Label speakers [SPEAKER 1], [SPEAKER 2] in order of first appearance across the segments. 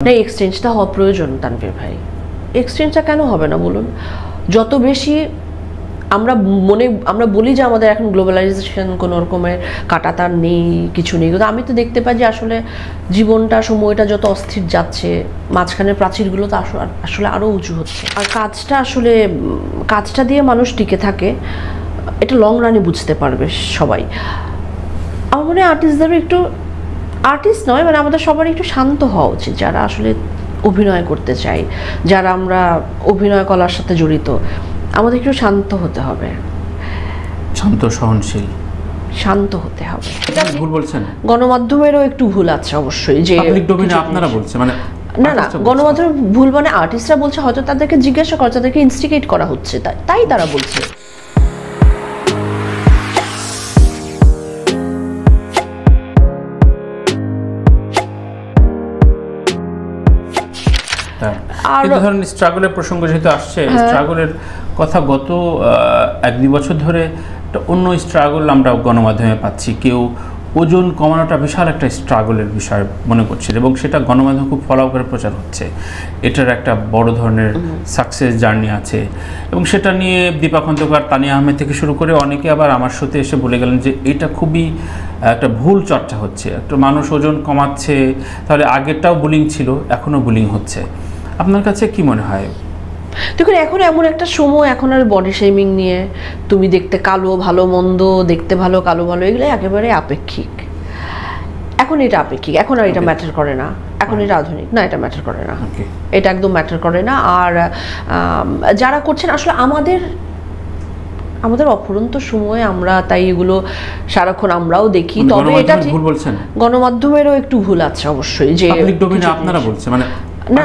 [SPEAKER 1] না, এক্সচেঞ্জটা হওয়া প্রয়োজন তানভীর ভাই। এক্সচেঞ্জটা কেন হবে না বলুন? যত বেশি আমরা বলি যে আমাদের এখন গ্লোবালাইজেশন কোনো রকমের কাঁটাতার নেই, কিছু নেই, কিন্তু আমি তো দেখতে পাই যে আসলে জীবনটা সময়টা যত অস্থির যাচ্ছে, মাঝখানের প্রাচীরগুলো তো আসলে আরও উঁচু হচ্ছে। আর কাজটা দিয়ে মানুষ টিকে থাকে, এটা লং রানে বুঝতে পারবে সবাই। আমার মনে হয় আর্টিস্ট নয়, মানে আমাদের সবারই একটু শান্ত হওয়া উচিত, যারা আসলে অভিনয় করতে চাই, যারা আমরা অভিনয় কলার সাথে জড়িত। আমাদের একটু শান্ত হতে হবে, শান্ত হতে হবে।
[SPEAKER 2] ভুল বলছেন,
[SPEAKER 1] গণমাধ্যমেরও একটু ভুল আছে অবশ্যই, যে
[SPEAKER 2] আপনারা বলছেন মানে
[SPEAKER 1] না, গণমাধ্যমের ভুল মানে আর্টিস্টরা বলছে, হয়তো তাদেরকে জিজ্ঞাসা করা, তাদেরকে ইনস্টিগেট করা হচ্ছে, তাই তারা বলছে।
[SPEAKER 2] ধরেন স্ট্রাগলের প্রসঙ্গ যেহেতু আসছে, স্ট্রাগলের কথা গত 1-2 বছর ধরে একটা অন্য স্ট্রাগল আমরা গণমাধ্যমে পাচ্ছি। কেউ ওজন কমানোটা বিশাল একটা স্ট্রাগলের বিষয় মনে করছে, এবং সেটা গণমাধ্যমে খুব ফলো করে প্রচার হচ্ছে। এটার একটা বড় ধরনের সাকসেস জার্নি আছে, এবং সেটা নিয়ে দীপা খন্দকার, তানিয়া আহমেদ থেকে শুরু করে অনেকে আবার আমার সাথে এসে বলে গেলেন যে এটা খুবই একটা ভুল চর্চা হচ্ছে, একটা মানুষ ওজন কমাচ্ছে, তাহলে আগেরটাও বুলিং ছিল, এখনও বুলিং হচ্ছে। আপনার কাছে কি মনে হয়?
[SPEAKER 1] দেখুন, এখন এমন একটা সময়, এখন আর বডি শেমিং নিয়ে তুমি দেখতে কালো ভালো মন্দ, দেখতে ভালো কালো ভালো, এগুলো একেবারে আপেক্ষিক। এখন এটা আপেক্ষিক, এখন আর এটা ম্যাটার করে না। এখন এটা আধুনিক না, এটা ম্যাটার করে না, এটা একদম ম্যাটার করে না। আর যারা করছেন আসলে আমাদের অফুরন্ত সময়, আমরা তাই এগুলো সারাক্ষণ আমরাও দেখি। তবে এটা
[SPEAKER 2] ভুল বলছেন,
[SPEAKER 1] গণমাধ্যমেরও একটু ভুল আছে অবশ্যই, যে
[SPEAKER 2] আপনারা বলছেন মানে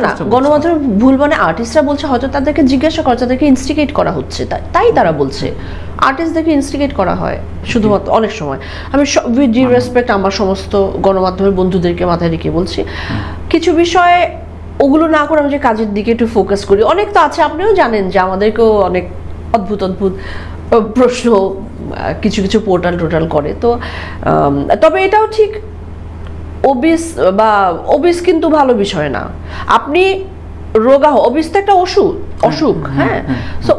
[SPEAKER 1] না, গণমাধ্যমের ভুল মানে আর্টিস্টরা বলছে, হয়তো তাদেরকে জিজ্ঞাসা করা, তাদেরকে ইনস্টিগেট করা হচ্ছে, তাই তারা বলছে। আর্টিস্টদেরকে ইনস্টিগেট করা হয় শুধুমাত্র অনেক সময়। আমি উইথ ডিউ রেসপেক্ট আমার সমস্ত গণমাধ্যমের বন্ধুদেরকে মাথায় রেখে বলছি, কিছু বিষয়ে ওগুলো না করে আমি যে কাজের দিকে একটু ফোকাস করি। অনেক তো আছে, আপনিও জানেন যে আমাদেরকেও অনেক অদ্ভুত প্রশ্ন কিছু পোর্টাল করে। তো তবে এটাও ঠিক, ওবিস কিন্তু ভালো বিষয় না। আপনি রোগা ওবিস তো একটা অসুখ, হ্যাঁ। সো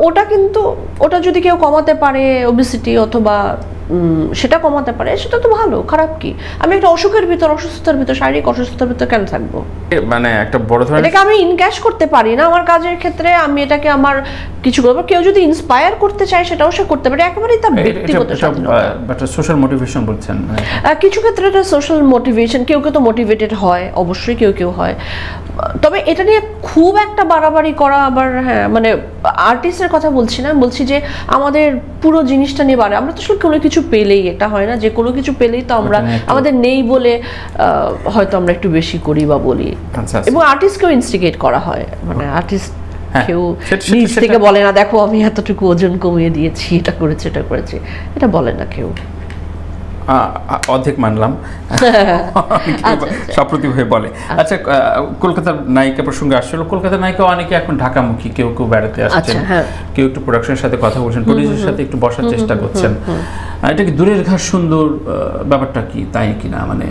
[SPEAKER 1] ওটা যদি কেউ কমাতে পারে, ওবিসিটি অথবা সেটা কমাতে পারে, সেটা তো ভালো, খারাপ কি? আমি একটা অসুস্থতার ভিতর, শারীরিক অসুস্থতার ভিতর কেন থাকবো? মানে একটা বড় ধরনের এটাকে আমি ইনক্যাশ করতে পারি না আমার কাজের ক্ষেত্রে। আমি এটাকে আমার কিছু করবো, কেউ যদি ইন্সপায়ার করতে চায় সেটাও সে করতে পারে, একেবারেই তার ব্যক্তিগত স্বাধীনতা।
[SPEAKER 2] সোশ্যাল মোটিভেশন বলছেন,
[SPEAKER 1] কিছু ক্ষেত্রে এটা সোশ্যাল মোটিভেশন, কেউ তো মোটিভেটেড হয়, অবশ্যই কেউ হয়। তবে এটা নিয়ে খুব একটা বাড়াবাড়ি করা, আবার হ্যাঁ, মানে আর্টিস্টের কথা বলছি না, বলছি যে আমাদের পুরো জিনিসটা নিয়ে বাড়ে। আমরা তো আসলে কোনো কিছু পেলেই, এটা হয় না যে কোনো কিছু পেলেই তো আমরা, আমাদের নেই বলে হয়তো আমরা একটু বেশি করি বা বলি। এবং আর্টিস্টকেও ইনস্টিগেট করা হয়, মানে আর্টিস্ট কেউ নিজ থেকে বলে না, দেখো আমি এতটুকু ওজন কমিয়ে দিয়েছি, এটা করেছে, এটা বলে না কেউ।
[SPEAKER 2] অর্ধেক মানলাম, সপ্রতিভ হয়ে বলে। আচ্ছা, কলকাতার নায়িকা প্রসঙ্গে আসছিল। কলকাতার নায়িকা অনেকে এখন ঢাকামুখী, কেউ বেড়াতে আসছেন, কেউ একটু প্রোডাকশনের সাথে কথা বলছেন, প্রডিউসারের সাথে একটু বসার চেষ্টা করছেন। এটা কি দূরের ঘাস সুন্দর, ব্যাপারটা কি তাই কিনা? মানে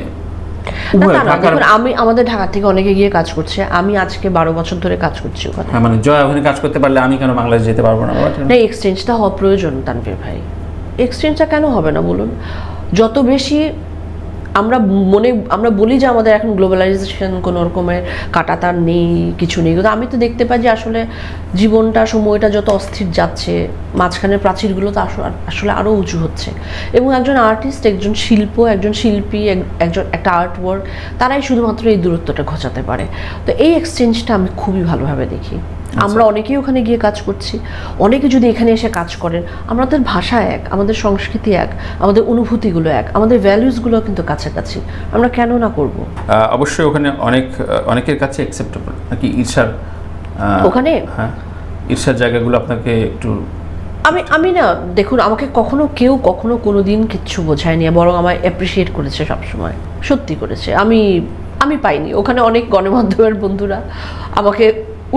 [SPEAKER 1] আমাদের ঢাকা থেকে অনেকে গিয়ে কাজ করছে। আমি আজকে 12 বছর ধরে কাজ করছি ওখানে।
[SPEAKER 2] মানে জয়া ওখানে কাজ করতে পারলে আমি কেন বাংলাদেশ যেতে পারবো না?
[SPEAKER 1] এক্সচেঞ্জটা হওয়া প্রয়োজন তানভীর ভাই। এক্সচেঞ্জটা কেন হবে না বলুন? যত বেশি আমরা বলি যে আমাদের এখন গ্লোবালাইজেশন কোনো রকমের কাঁটাতার নেই, কিছু নেই, কিন্তু আমি তো দেখতে পাই যে আসলে জীবনটা সময়টা যত অস্থির যাচ্ছে, মাঝখানের প্রাচীরগুলো তো আসলে আরও উঁচু হচ্ছে। এবং একজন আর্টিস্ট, একজন শিল্পী, একটা আর্ট ওয়ার্ক, তারাই শুধুমাত্র এই দূরত্বটা ঘোচাতে পারে। তো এই এক্সচেঞ্জটা আমি খুবই ভালোভাবে দেখি। আমরা অনেকেই ওখানে গিয়ে কাজ করছি, অনেকে যদি এখানে এসে কাজ করেন, আমাদের ভাষা এক, আমাদের সংস্কৃতি এক, আমাদের অনুভূতিগুলো এক, আমাদের ভ্যালুসগুলো কিন্তু কাছাকাছি, আমরা কেন না করব?
[SPEAKER 2] অবশ্যই ওখানে অনেকের কাছে অ্যাকসেপ্টেবল নাকি ঈর্ষার?
[SPEAKER 1] ওখানে
[SPEAKER 2] ঈর্ষার জায়গাগুলো আপনাকে একটু
[SPEAKER 1] আমি না, দেখুন, আমাকে কেউ কখনো কোনোদিন কিচ্ছু বোঝায়নি, বরং আমায় অ্যাপ্রিসিয়েট করেছে সবসময়, সত্যি করেছে। আমি পাইনি। ওখানে অনেক গণমাধ্যমের বন্ধুরা আমাকে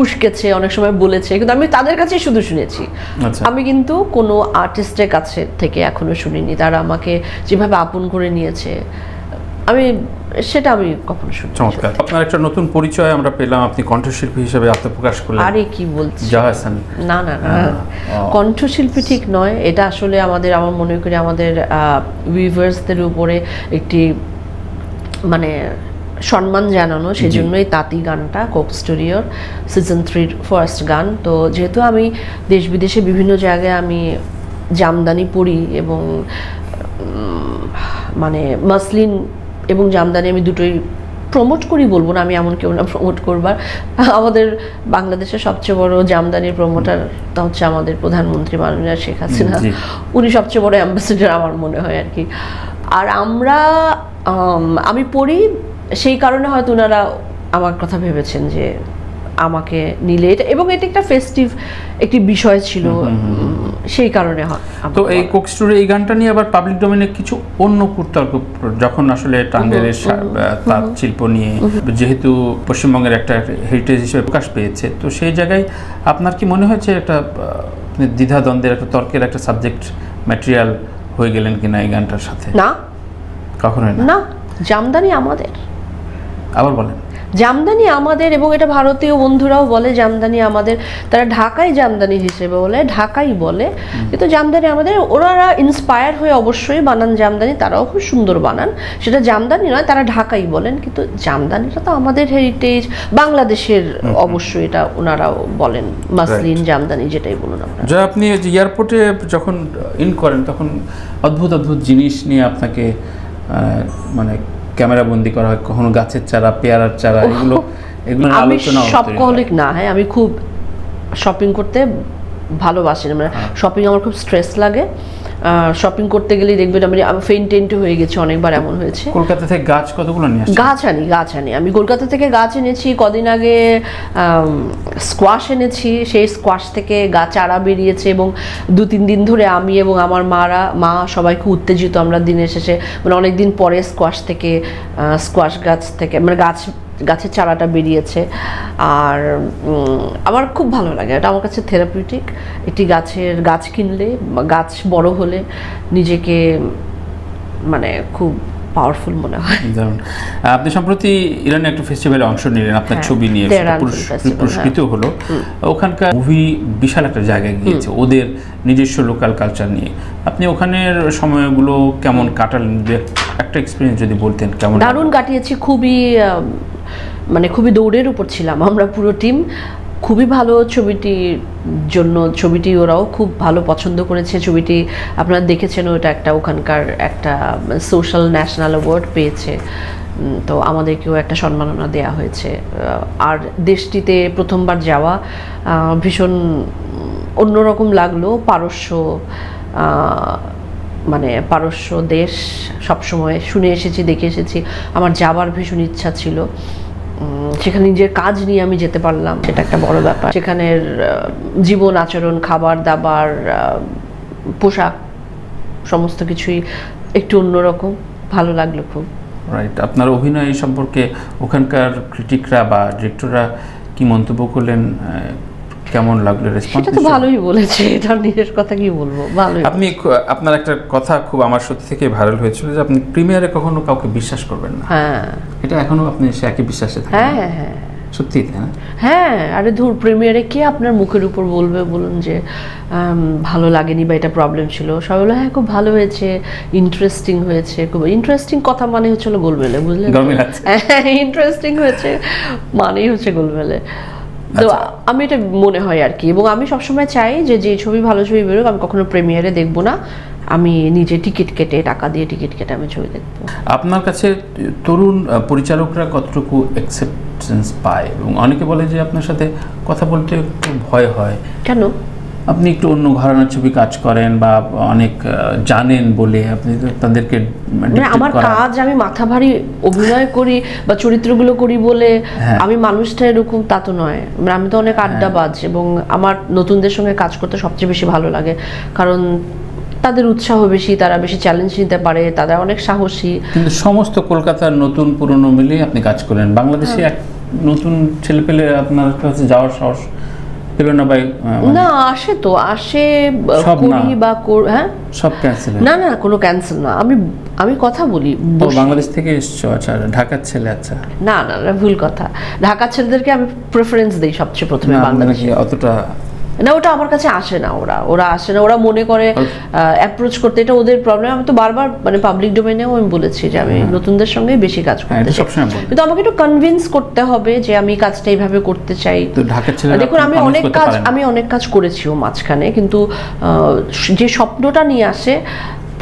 [SPEAKER 1] উস্কেছে, অনেক সময় বলেছে, কিন্তু আমি তাদের কাছেই শুধু শুনেছি। আমি কিন্তু কোনো আর্টিস্টের কাছে থেকে এখনো শুনিনি তারা আমাকে যেভাবে আপন করে নিয়েছে। সেটা আমি কখনো শুনি।
[SPEAKER 2] চমৎকার, আপনার একটা নতুন পরিচয় আমরা পেলাম, আপনি কণ্ঠশিল্পী হিসেবে আত্মপ্রকাশ করলেন।
[SPEAKER 1] আরে কি বলছি,
[SPEAKER 2] জাহাসান
[SPEAKER 1] না না না, কণ্ঠশিল্পী ঠিক নয়, এটা আসলে আমার মনে করি আমাদের ভিউয়ার্সদের উপরে একটি মানে সম্মান জানানো, সেজন্যই তাঁতি গানটা কোক স্টুডিওর সিজন 3 ফার্স্ট গান। তো যেহেতু আমি দেশ বিদেশে বিভিন্ন জায়গায় আমি জামদানি পরি এবং মানে মাসলিন এবং জামদানি আমি দুটোই প্রমোট করি, বলবো না আমি এমন কেউ না প্রমোট করবার। আমাদের বাংলাদেশের সবচেয়ে বড় জামদানির প্রমোটারটা হচ্ছে আমাদের প্রধানমন্ত্রী মাননীয় শেখ হাসিনা, উনি সবচেয়ে বড় অ্যাম্বাসেডর আমার মনে হয় আর কি। আর আমি পড়ি, সেই কারণে হয়তো ওনারা আমার কথা ভেবেছেন যে আমাকে নিলে, এটা এবং এটা একটা ফেস্টিভ একটি বিষয় ছিল, সেই কারণে হয়।
[SPEAKER 2] তো এই কোক স্টোরি এই গানটা নিয়ে আবার পাবলিক ডোমেনে কিছু অন্য কুতর্ক, যখন আসলে টাঙ্গাইলের তাঁত শিল্প নিয়ে যেহেতু পশ্চিমবঙ্গের একটা হেরিটেজ হিসেবে প্রকাশ পেয়েছে, তো সেই জায়গায় আপনার কি মনে হয়েছে একটা দ্বিধাদ্বন্দ্বের একটা তর্কের একটা সাবজেক্ট ম্যাটেরিয়াল হয়ে গেলেন কিনা এই গানটার সাথে?
[SPEAKER 1] না,
[SPEAKER 2] কখনোই
[SPEAKER 1] না। জামদানি আমাদের,
[SPEAKER 2] আবার বলেন,
[SPEAKER 1] জামদানি আমাদের, এবং এটা ভারতীয় বন্ধুরাও বলে জামদানি আমাদের, তারা ঢাকাই জামদানি হিসেবে বলে, ঢাকাই বলে, কিন্তু জামদানি আমাদের। ওনারা ইন্সপায়ার হয়ে অবশ্যই বানান জামদানি, তারাও খুব সুন্দর বানান, সেটা জামদানি নয়, তারা ঢাকাই বলেন, কিন্তু জামদানিটা তো আমাদের হেরিটেজ, বাংলাদেশের অবশ্যই এটা ওনারাও বলেন, মাসলিন জামদানি যেটাই বলুন আপনারা।
[SPEAKER 2] যা আপনি এয়ারপোর্টে যখন ইন করেন তখন অদ্ভুত অদ্ভুত জিনিস নিয়ে আপনাকে মানে ক্যামেরা বন্দি করা হয়, কখনো গাছের চারা, পেয়ারার চারা, এগুলো আলোচনা।
[SPEAKER 1] আমি শপকহলিক না, হ্যাঁ আমি খুব শপিং করতে ভালোবাসি, মানে শপিং আমার খুব স্ট্রেস লাগে, শপিং করতে গেলেই দেখবেন আমি ফেইন্ট হয়ে গেছি, অনেকবার এমন হয়েছে।
[SPEAKER 2] কলকাতা থেকে গাছ কতগুলো নিয়ে আসেন?
[SPEAKER 1] গাছ আনি আমি কলকাতা থেকে গাছ এনেছি, কদিন আগে স্কোয়াশ এনেছি, সেই স্কোয়াশ থেকে গাছ চারা বেরিয়েছে, এবং 2-3 দিন ধরে আমি এবং আমার মা সবাই খুব উত্তেজিত, আমরা দিনের শেষে মানে অনেকদিন পরে স্কোয়াশ গাছ থেকে মানে গাছের চারাটা বেরিয়েছে। আর আমার খুব ভালো লাগে, এটা আমার কাছে থেরাপিউটিক। একটি গাছ কিনলে, গাছ বড় হলে নিজেকে মানে খুব পাওয়ারফুল মনে হয়।
[SPEAKER 2] যেমন আপনি সম্প্রতি ইরানে একটা ফেস্টিভ্যালে অংশ নিলেন, আপনার ছবি নিয়ে পুরস্কৃত হলো। ওখানকার মুভি বিশাল একটা জায়গায় গিয়েছে, ওদের নিজস্ব লোকাল কালচার নিয়ে। আপনি ওখানের সময়গুলো কেমন কাটালেন, একটা এক্সপিরিয়েন্স যদি বলতেন? কেমন?
[SPEAKER 1] দারুণ কাটিয়েছি, খুবই দৌড়ের উপর ছিলাম আমরা পুরো টিম, খুবই ভালো। ছবিটি ওরাও খুব ভালো পছন্দ করেছে। ছবিটি আপনারা দেখেছেন, ওটা ওখানকার একটা সোশ্যাল ন্যাশনাল অ্যাওয়ার্ড পেয়েছে, তো আমাদেরকেও একটা সম্মাননা দেওয়া হয়েছে। আর দেশটিতে প্রথমবার যাওয়া ভীষণ অন্যরকম লাগলো। পারস্য দেশ সবসময় শুনে এসেছি, দেখে এসেছি, আমার যাবার ভীষণ ইচ্ছা ছিল। সেখানে নিজের কাজ নিয়ে আমি যেতে পারলাম, সেটা একটা বড় ব্যাপার। সেখানের জীবন আচরণ, খাবার দাবার, পোশাক, সমস্ত কিছুই একটু অন্যরকম, ভালো লাগলো খুব।
[SPEAKER 2] রাইট। আপনার অভিনয় সম্পর্কে ওখানকার ক্রিটিকরা বা ডিরেক্টররা কি মন্তব্য করলেন, কেমন লাগলো রেসপন্স?
[SPEAKER 1] সেটা তো ভালোই বলেছে, এটা নিজের কথা কি বলবো, ভালোই।
[SPEAKER 2] আপনার একটা কথা খুব আমার সত্যি থেকে ভাইরাল হয়েছিল যে আপনি প্রিমিয়ারে কখনো কাউকে বিশ্বাস করবেন না।
[SPEAKER 1] হ্যাঁ,
[SPEAKER 2] এটা এখনো আপনি সে একই বিশ্বাসে থাকেন?
[SPEAKER 1] হ্যাঁ হ্যাঁ
[SPEAKER 2] সত্যি তাই না?
[SPEAKER 1] হ্যাঁ, আরে ধুর, প্রিমিয়ারে কে আপনার মুখের উপর বলবে বলুন যে ভালো লাগেনি বা এটা প্রবলেম ছিল? সবাই বলে হ্যাঁ খুব ভালো হয়েছে, ইন্টারেস্টিং হয়েছে। খুব ইন্টারেস্টিং কথা মানে হচ্ছে গোলমেলে, বুঝলেন? ইন্টারেস্টিং হয়েছে মানেই হচ্ছে গোলমেলে। তো আমি এটা মনে হয় আর কি, এবং আমি সবসময় চাই যে ছবি ভালো ছবি বেরোক, আমি কখনো প্রিমিয়ারে দেখবো না, আমি নিজে টাকা দিয়ে টিকিট কেটে আমি ছবি দেখবো।
[SPEAKER 2] আপনার কাছে তরুণ পরিচালকরা কতটুকু অ্যাকসেপ্টেন্স পায়? এবং অনেকে বলে যে আপনার সাথে কথা বলতে একটু ভয় হয়।
[SPEAKER 1] কেন?
[SPEAKER 2] আপনি একটু অন্য ঘরানার ছবি কাজ করেন বা অনেক জানেন বলে আপনি তাদেরকে,
[SPEAKER 1] আমার কাজ, আমি মাথা ভারী অভিনয় করি বা চরিত্রগুলো করি বলে আমি মানুষটা এরকম তা তো নয়। আমি তো অনেক আড্ডাবাজ, এবং আমার নতুনদের সঙ্গে কাজ করতে সবচেয়ে বেশি ভালো লাগে, কারণ তাদের উৎসাহ বেশি, তারা বেশি চ্যালেঞ্জ নিতে পারে, তারা অনেক সাহসী। কিন্তু
[SPEAKER 2] সমস্ত কলকাতার নতুন পুরনো মিলিয়ে আপনি কাজ করেন, বাংলাদেশে এক নতুন ছেলে পেলে আপনার কাছে যাওয়ার সাহস পেল না?
[SPEAKER 1] না, আসে তো, আসে, করি বা হ্যাঁ,
[SPEAKER 2] সব ক্যান্সেল?
[SPEAKER 1] না, কোনো ক্যান্সেল না। আমি আমি কথা বলি।
[SPEAKER 2] বাংলাদেশ থেকে এসছো? আচ্ছা, ঢাকার ছেলে। আচ্ছা,
[SPEAKER 1] না না না, ভুল কথা। ঢাকার ছেলেদেরকে আমি প্রেফারেন্স দিই সবচেয়ে প্রথমে। বাংলাদেশে
[SPEAKER 2] অতটা
[SPEAKER 1] না, ওটা আমার কাছে আসে না। ওরা আসে না, ওরা মনে করে অ্যাপ্রোচ করতে, এটা ওদের প্রবলেম। আমি তো বারবার মানে পাবলিক ডোমেইনেও আমি বলেছি যে আমি নতুনদের সঙ্গে বেশি কাজ করতে চাই, কিন্তু আমাকে একটু কনভিন্স করতে হবে যে আমি কাজটা এইভাবে করতে চাই। দেখুন, আমি অনেক কাজ করেছিও মাঝখানে, কিন্তু যে স্বপ্নটা নিয়ে আসে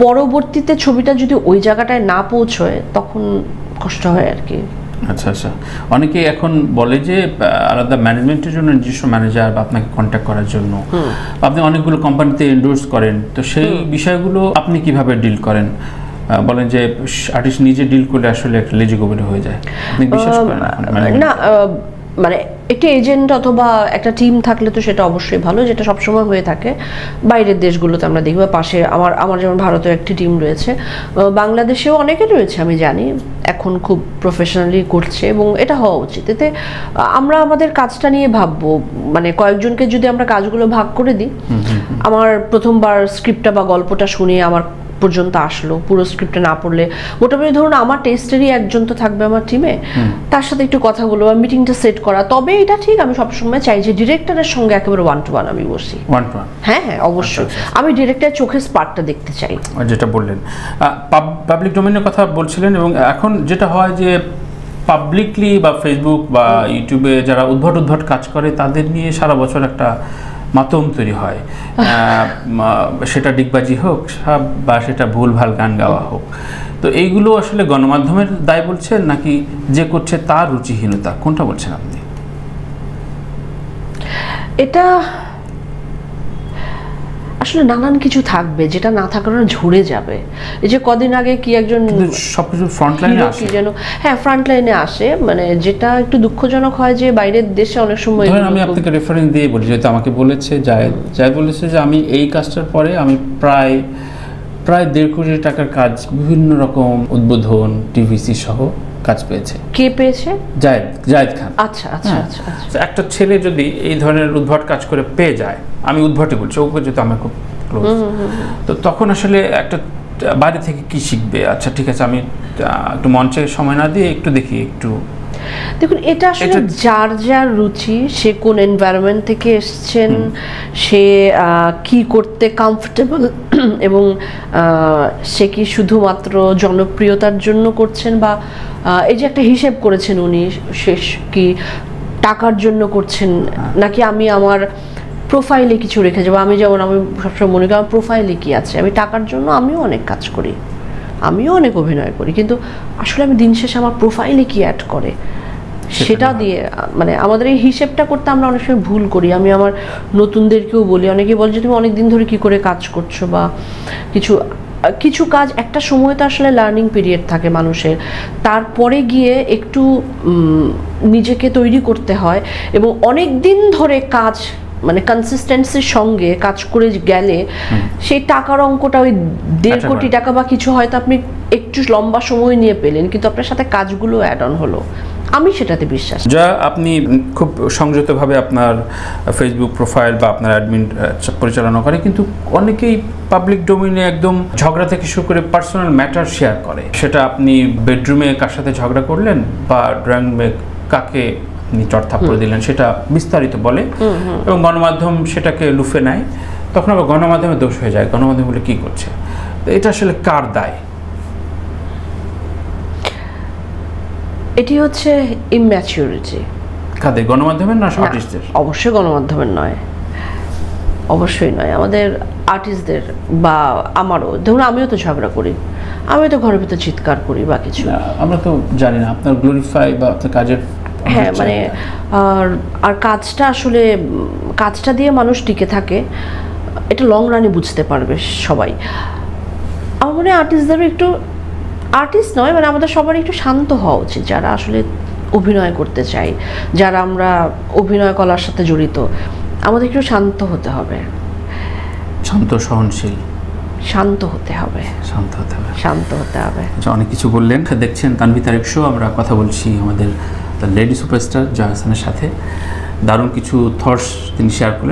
[SPEAKER 1] পরবর্তীতে ছবিটা যদি ওই জায়গাটায় না পৌঁছয় তখন কষ্ট হয় আর কি।
[SPEAKER 2] আচ্ছা আচ্ছা, অনেকে এখন বলে যে আলাদা ম্যানেজমেন্টের জন্য নিজস্ব ম্যানেজার বা আপনাকে কন্ট্যাক্ট করার জন্য আপনি অনেকগুলো কোম্পানিতে এন্ডোর্স করেন, তো সেই বিষয়গুলো আপনি কিভাবে ডিল করেন? বলেন যে আর্টিস্ট নিজে ডিল করলে আসলে একটা লেজিগোবলি হয়ে যায়, আপনি বিশ্বাস করেন?
[SPEAKER 1] না, মানে একটা এজেন্ট অথবা একটা টিম থাকলে তো সেটা অবশ্যই ভালো, যেটা সবসময় হয়ে থাকে বাইরের দেশগুলোতে আমরা দেখব। পাশে আমার যেমন ভারতের একটি টিম রয়েছে, বাংলাদেশেও অনেকে রয়েছে আমি জানি, এখন খুব প্রফেশনালি করছে এবং এটা হওয়া উচিত। এতে আমরা আমাদের কাজটা নিয়ে ভাববো, মানে কয়েকজনকে যদি আমরা কাজগুলো ভাগ করে দিই, আমার প্রথমবার স্ক্রিপ্টটা বা গল্পটা শুনিয়ে আমার পর্যন্ত আসলো, পুরো স্ক্রিপ্টে না পড়লে মোটামুটি ধরুন আমার টেস্টেরই একজন তো থাকবে আমার টিমে, তার সাথে একটু কথা বলবো, মিটিংটা সেট করা। তবে এটা ঠিক, আমি সবসময় চাই যে ডিরেক্টরের সঙ্গে একেবারে 1-to-1 আমি বসি। হ্যাঁ হ্যাঁ, অবশ্যই। আমি ডিরেক্টরের চোখের স্পার্কটা দেখতে চাই।
[SPEAKER 2] যেটা বললেন পাবলিক ডোমেইনের কথা বলছিলেন, এবং এখন যেটা হয় যে পাবলিকলি বা ফেসবুক বা ইউটিউবে যারা উদ্ভট কাজ করে তাদের নিয়ে সারা বছর একটা মাতম তৈরি হয়, সেটা ডিগবাজি হোক বা সেটা ভুলভাল গান গাওয়া হোক। তো এইগুলো আসলে গণমাধ্যমের দায় বলছেন নাকি যে করছে তার রুচিহীনতা, কোনটা বলছেন আপনি?
[SPEAKER 1] এটা আসলে নানান কিছু থাকবে, যেটা না থাকার ঝরে যাবে। এই যে কদিন আগে কি একজন
[SPEAKER 2] সবকিছু ফ্রন্টলাইনে আসে,
[SPEAKER 1] যেন হ্যাঁ ফ্রন্টলাইনে আসে, মানে যেটা একটু দুঃখজনক হয় যে বাইরের দেশে অনেক সময়।
[SPEAKER 2] আমি আপনাকে রেফারেন্স দিয়ে বলি, যেহেতু আমাকে বলেছে জায়েদ বলেছে যে আমি এই কাজটার পরে আমি প্রায় 1.5 কোটি টাকার কাজ, বিভিন্ন রকম উদ্বোধন, টিভিসি সহ কাজ পেয়েছে।
[SPEAKER 1] কে পেয়েছে?
[SPEAKER 2] জায়েদ খান।
[SPEAKER 1] আচ্ছা আচ্ছা আচ্ছা।
[SPEAKER 2] একটা ছেলে যদি এই ধরনের উদ্ভট কাজ করে পেয়ে যায়, আমি উদ্ভটই বলছি, ওকে যেহেতু আমার খুব ক্লোজ, তো তখন আসলে একটা বাইরে থেকে কি শিখবে? আচ্ছা ঠিক আছে, আমি একটু মঞ্চে সময় না দিয়ে একটু দেখি, একটু
[SPEAKER 1] দেখুন, এটা আসলে যার যার রুচি, সে কোন এনভায়রনমেন্ট থেকে এসছেন, সে কি করতে কমফোর্টেবল, এবং সে কি শুধুমাত্র জনপ্রিয়তার জন্য করছেন, বা এই যে একটা হিসেব করেছেন উনি, শেষ কি টাকার জন্য করছেন, নাকি আমি আমার প্রোফাইলে কিছু রেখে যাবো। আমি সবসময় মনে করি আমার প্রোফাইলে কি আছে, আমি টাকার জন্য আমিও অনেক কাজ করি, আমিও অনেক অভিনয় করি, কিন্তু আসলে আমি দিন শেষে আমার প্রোফাইলে কি অ্যাড করে সেটা দিয়ে, মানে আমাদের এই হিসেবটা করতে আমরা অনেক সময় ভুল করি। আমি আমার নতুনদেরকেও বলি, অনেকে বলে যে তুমি অনেক দিন ধরে কি করে কাজ করছো, বা কিছু কাজ একটা সময় তো আসলে লার্নিং পিরিয়ড থাকে মানুষের, তারপরে গিয়ে একটু নিজেকে তৈরি করতে হয়, এবং অনেক দিন ধরে কাজ মানে কনসিস্টেন্সির সঙ্গে কাজ করে গেলে সেই টাকার অঙ্কটা ওই 1.5 কোটি টাকা বা কিছু হয়তো আপনি একটু লম্বা সময় নিয়ে পেলেন, কিন্তু আপনার সাথে কাজগুলো অ্যাড অন হলো। আমি সেটাতে বিশ্বাস।
[SPEAKER 2] যা আপনি খুব সংযতভাবে আপনার ফেসবুক প্রোফাইল বা আপনার অ্যাডমিন পরিচালনা করে, কিন্তু অনেকেই পাবলিক ডোমেইনে একদম ঝগড়া থেকে শুরু করে পার্সোনাল ম্যাটার শেয়ার করে। সেটা আপনি বেডরুমে কার সাথে ঝগড়া করলেন বা ড্রয়িং রুমে কাকে চট থাপ্পড় দিলেন, সেটা বিস্তারিত বলে, এবং গণমাধ্যম সেটাকে লুফে নেয়। তখন আবার গণমাধ্যমে দোষ হয়ে যায়, গণমাধ্যম বলে কি করছে। এটা আসলে কার দায়?
[SPEAKER 1] এটি হচ্ছে ইম্যাচিউরিটি।
[SPEAKER 2] কাদের? গণমাধ্যমের না আর্টিস্টদের?
[SPEAKER 1] অবশ্যই গণমাধ্যমের নয়, অবশ্যই নয়, আমাদের আর্টিস্টদের। বা আমারও ধরুন, আমিও তো ঝগড়া করি, আমিও তো ঘরের ভিতর চিৎকার করি বা কিছু।
[SPEAKER 2] আমরা তো জানি না আপনার গ্লোরিফাই বা আপনার কাজের,
[SPEAKER 1] হ্যাঁ মানে আর কাজটা দিয়ে মানুষ টিকে থাকে, এটা লং রানে বুঝতে পারবে সবাই। আমার মনে হয় আর্টিস্টদেরও একটু, আর্টিস্ট নয় মানে আমাদের সবারই একটু শান্ত হওয়া উচিত, যারা আসলে অভিনয় করতে চাই, যারা আমরা অভিনয় কলার সাথে জড়িত, আমাদের একটু শান্ত হতে হবে,
[SPEAKER 2] শান্ত সহনশীল,
[SPEAKER 1] শান্ত হতে হবে।
[SPEAKER 2] অনেক কিছু বললেন। দেখছেন তানভি তারেক শো, আমরা কথা বলছি আমাদের লেডি সুপারস্টার জয়া আহসানের সাথে। দারুণ কিছু থটস তিনি শেয়ার করলেন।